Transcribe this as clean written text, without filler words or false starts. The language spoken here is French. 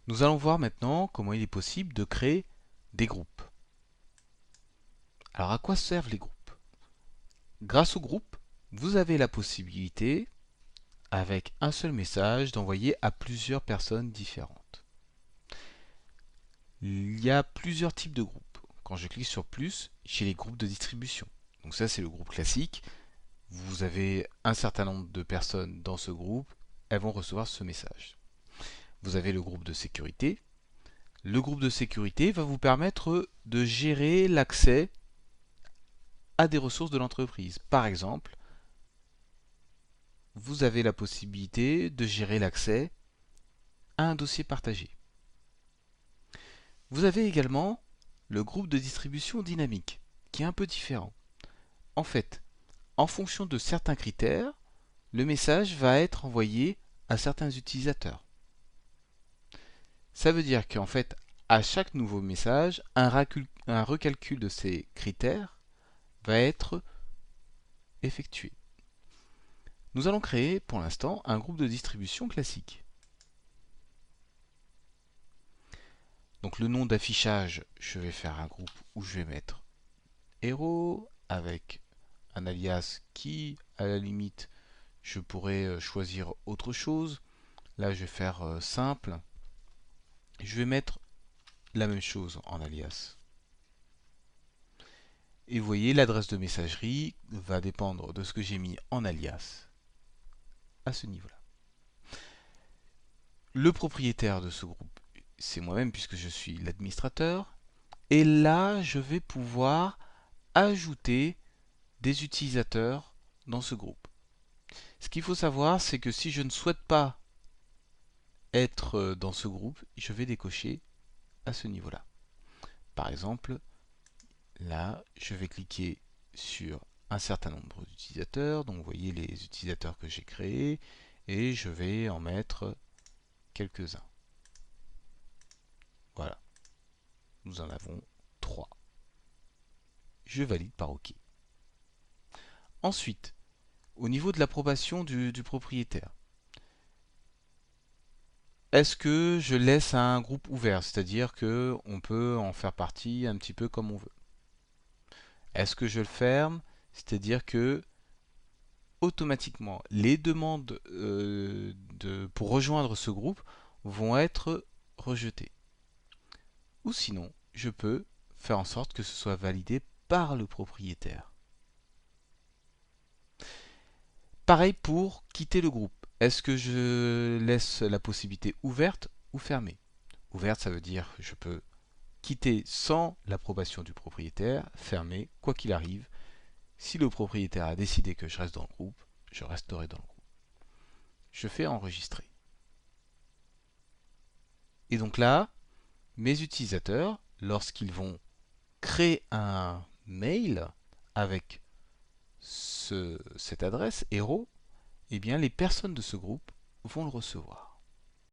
Nous allons voir maintenant comment il est possible de créer des groupes. Alors à quoi servent les groupes? Grâce aux groupes, vous avez la possibilité, avec un seul message, d'envoyer à plusieurs personnes différentes. Il y a plusieurs types de groupes. Quand je clique sur plus, j'ai les groupes de distribution. Donc ça c'est le groupe classique. Vous avez un certain nombre de personnes dans ce groupe, elles vont recevoir ce message. Vous avez le groupe de sécurité. Le groupe de sécurité va vous permettre de gérer l'accès à des ressources de l'entreprise. Par exemple, vous avez la possibilité de gérer l'accès à un dossier partagé. Vous avez également le groupe de distribution dynamique, qui est un peu différent. En fait, en fonction de certains critères, le message va être envoyé à certains utilisateurs. Ça veut dire qu'en fait, à chaque nouveau message, un recalcul de ces critères va être effectué. Nous allons créer pour l'instant un groupe de distribution classique. Donc le nom d'affichage, je vais faire un groupe où je vais mettre héros avec un alias qui, à la limite, je pourrais choisir autre chose. Là, je vais faire simple. Je vais mettre la même chose en alias. Et vous voyez, l'adresse de messagerie va dépendre de ce que j'ai mis en alias à ce niveau-là. Le propriétaire de ce groupe, c'est moi-même puisque je suis l'administrateur. Et là, je vais pouvoir ajouter des utilisateurs dans ce groupe. Ce qu'il faut savoir, c'est que si je ne souhaite pas être dans ce groupe, je vais décocher à ce niveau-là. Par exemple, là, je vais cliquer sur un certain nombre d'utilisateurs. Donc, vous voyez les utilisateurs que j'ai créés et je vais en mettre quelques-uns. Voilà, nous en avons 3. Je valide par OK. Ensuite, au niveau de l'approbation du propriétaire, est-ce que je laisse un groupe ouvert, c'est-à-dire que on peut en faire partie un petit peu comme on veut? Est-ce que je le ferme, c'est-à-dire que automatiquement les demandes pour rejoindre ce groupe vont être rejetées? Ou sinon, je peux faire en sorte que ce soit validé par le propriétaire. Pareil pour quitter le groupe. Est-ce que je laisse la possibilité ouverte ou fermée? Ouverte, ça veut dire que je peux quitter sans l'approbation du propriétaire, fermé, quoi qu'il arrive. Si le propriétaire a décidé que je reste dans le groupe, je resterai dans le groupe. Je fais enregistrer. Et donc là, mes utilisateurs, lorsqu'ils vont créer un mail avec cette adresse héros, eh bien les personnes de ce groupe vont le recevoir.